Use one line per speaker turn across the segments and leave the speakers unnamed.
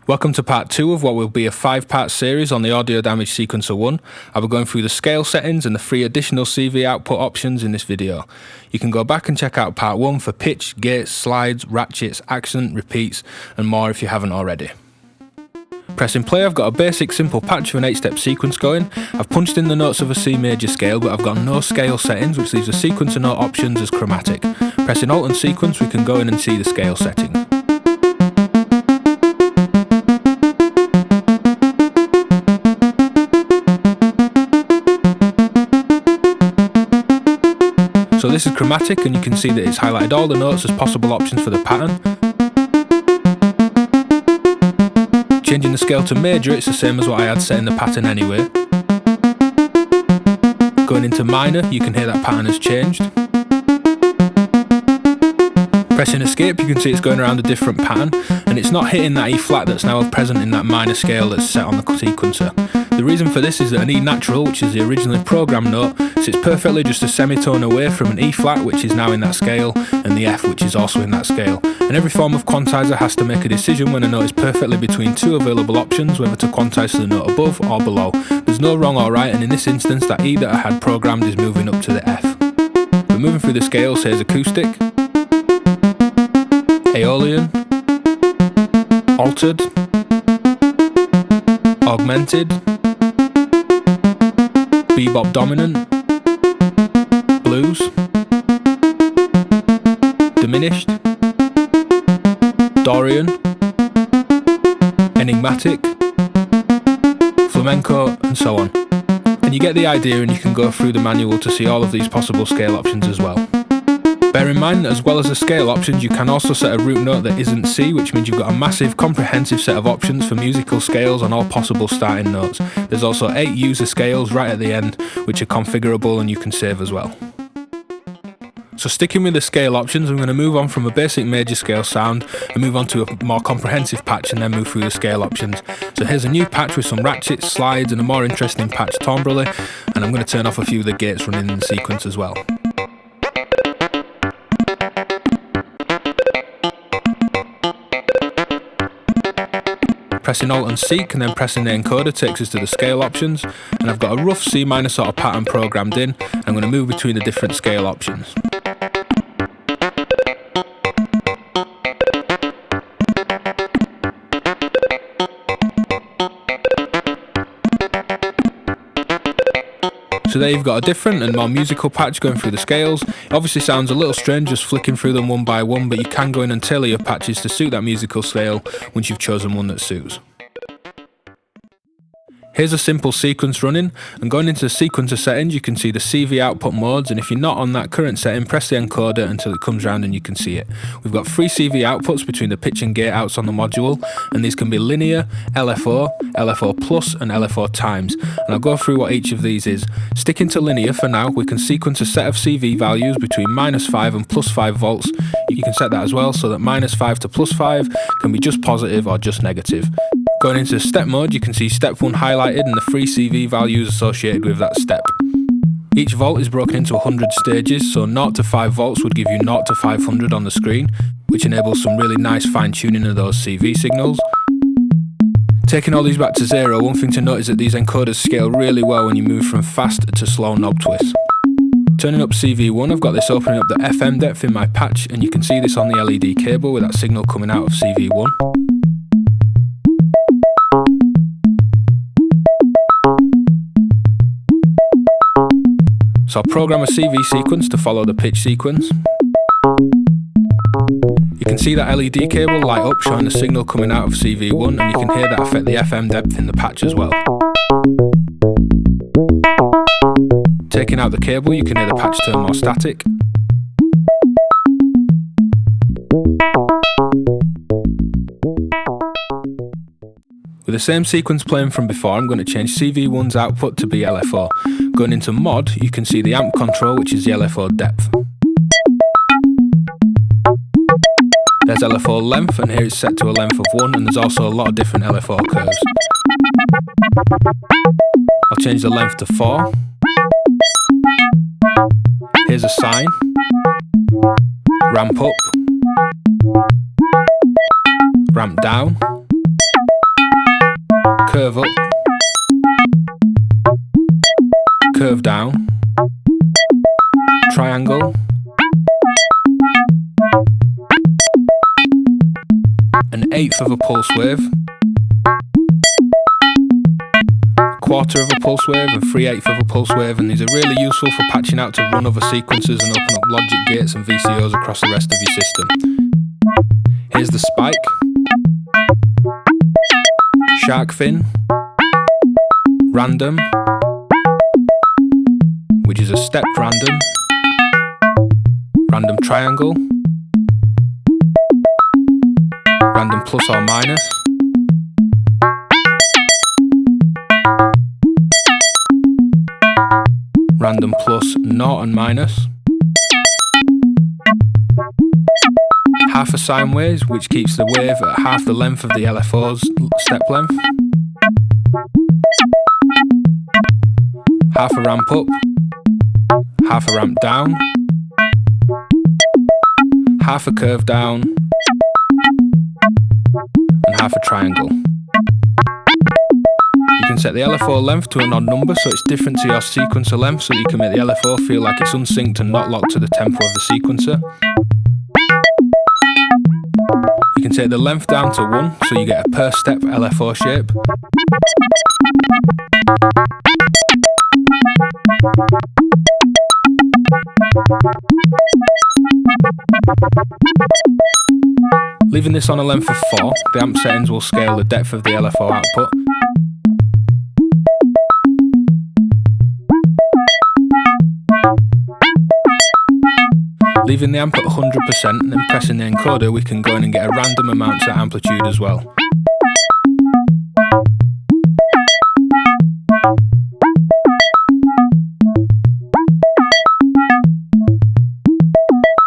Welcome to part 2 of what will be a 5-part series on the audio damage sequencer 1. I'll be going through the scale settings and the 3 additional CV output options in this video. You can go back and check out part 1 for pitch, gates, slides, ratchets, accent, repeats and more if you haven't already. Pressing play, I've got a basic simple patch of an 8-step sequence going. I've punched in the notes of a C major scale, but I've got no scale settings, which leaves the sequencer note options as chromatic. Pressing Alt and sequence, we can go in and see the scale settings. So this is chromatic, and you can see that it's highlighted all the notes as possible options for the pattern. Changing the scale to major, it's the same as what I had set in the pattern anyway. Going into minor, you can hear that pattern has changed. Pressing escape, you can see it's going around a different pattern, and it's not hitting that E flat that's now present in that minor scale that's set on the sequencer. The reason for this is that an E natural, which is the originally programmed note, sits perfectly just a semitone away from an E flat, which is now in that scale, and the F, which is also in that scale. And every form of quantizer has to make a decision when a note is perfectly between two available options, whether to quantize to the note above or below. There's no wrong or right, and in this instance, that E that I had programmed is moving up to the F. But moving through the scales, here's acoustic, Aeolian, altered, augmented, bebop dominant, blues, diminished, Dorian, enigmatic, flamenco, and so on. And you get the idea, and you can go through the manual to see all of these possible scale options as well. Bear in mind that as well as the scale options, you can also set a root note that isn't C, which means you've got a massive comprehensive set of options for musical scales on all possible starting notes. There's also 8 user scales right at the end, which are configurable and you can save as well. So sticking with the scale options, I'm going to move on from a basic major scale sound and move on to a more comprehensive patch and then move through the scale options. So here's a new patch with some ratchets, slides and a more interesting patch timbrely, and I'm going to turn off a few of the gates running in the sequence as well. Pressing Alt and Seek and then pressing the encoder takes us to the scale options, and I've got a rough C minor sort of pattern programmed in. I'm going to move between the different scale options. So there you've got a different and more musical patch going through the scales. It obviously sounds a little strange just flicking through them one by one, but you can go in and tailor your patches to suit that musical scale once you've chosen one that suits. Here's a simple sequence running, and going into the sequencer settings you can see the CV output modes, and if you're not on that current setting, press the encoder until it comes round and you can see it. We've got 3 CV outputs between the pitch and gate outs on the module, and these can be linear, LFO, LFO plus and LFO times, and I'll go through what each of these is. Sticking to linear for now, we can sequence a set of CV values between -5 and +5 volts. You can set that as well so that -5 to +5 can be just positive or just negative. Going into step mode, you can see step 1 highlighted and the 3 CV values associated with that step. Each volt is broken into 100 stages, so 0 to 5 volts would give you 0 to 500 on the screen, which enables some really nice fine tuning of those CV signals. Taking all these back to 0, one thing to note is that these encoders scale really well when you move from fast to slow knob twists. Turning up CV1, I've got this opening up the FM depth in my patch, and you can see this on the LED cable with that signal coming out of CV1. So I'll program a CV sequence to follow the pitch sequence. You can see that LED cable light up showing the signal coming out of CV1, and you can hear that affect the FM depth in the patch as well. Taking out the cable, you can hear the patch turn more static. With the same sequence playing from before, I'm going to change CV1's output to be LFO. Going into mod, you can see the amp control, which is the LFO depth. There's LFO length, and here it's set to a length of 1, and there's also a lot of different LFO curves. I'll change the length to 4. Here's a sine, ramp up, ramp down, curve up, curve down, triangle, an eighth of a pulse wave, a quarter of a pulse wave and 3/8 of a pulse wave, and these are really useful for patching out to run other sequences and open up logic gates and VCOs across the rest of your system. Here's the spike, shark fin, random, which is a stepped random, random triangle, random plus or minus, random plus, 0 and minus, half a sine wave, which keeps the wave at half the length of the LFO's step length, half a ramp up, half a ramp down, half a curve down, and half a triangle. You can set the LFO length to an odd number so it's different to your sequencer length, so you can make the LFO feel like it's unsynced and not locked to the tempo of the sequencer. You can take the length down to 1 so you get a per step LFO shape. Leaving this on a length of 4, the amp settings will scale the depth of the LFO output. Leaving the amp at 100% and then pressing the encoder, we can go in and get a random amount to amplitude as well.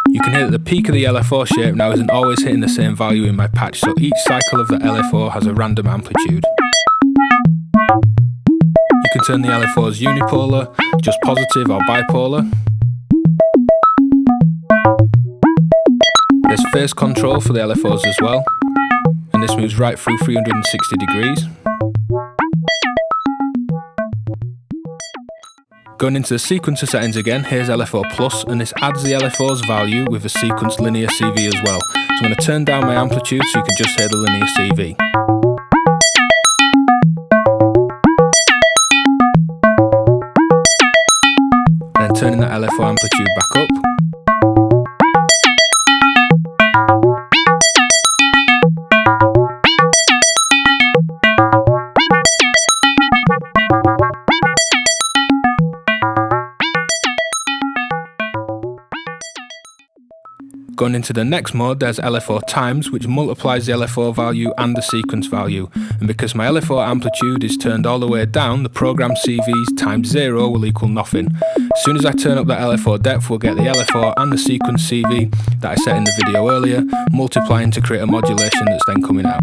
You can hear that the peak of the LFO shape now isn't always hitting the same value in my patch, so each cycle of the LFO has a random amplitude. You can turn the LFOs unipolar, just positive or bipolar. There's phase control for the LFOs as well, and this moves right through 360 degrees. Going into the sequencer settings again, here's LFO plus, and this adds the LFO's value with a sequenced linear CV as well. So I'm going to turn down my amplitude so you can just hear the linear CV. And then turning that LFO amplitude back up. Going into the next mode, there's LFO times, which multiplies the LFO value and the sequence value. And because my LFO amplitude is turned all the way down, the program CVs times 0 will equal nothing. As soon as I turn up that LFO depth, we'll get the LFO and the sequence CV that I set in the video earlier, multiplying to create a modulation that's then coming out.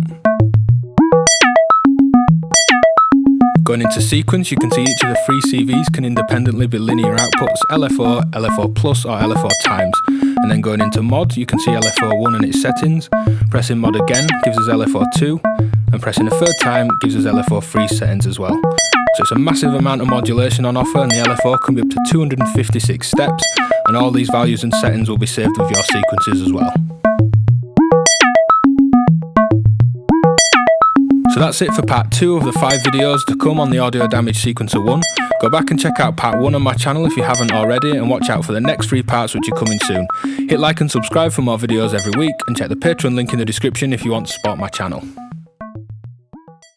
Going into sequence, you can see each of the 3 CVs can independently be linear outputs, LFO, LFO plus or LFO times. And then going into mod, you can see LFO 1 and its settings. Pressing mod again gives us LFO 2, and pressing a third time gives us LFO 3 settings as well. So it's a massive amount of modulation on offer, and the LFO can be up to 256 steps, and all these values and settings will be saved with your sequences as well. So that's it for part 2 of the 5 videos to come on the Audio Damage Sequencer 1. Go back and check out part 1 on my channel if you haven't already, and watch out for the next 3 parts which are coming soon. Hit like and subscribe for more videos every week, and check the Patreon link in the description if you want to support my channel.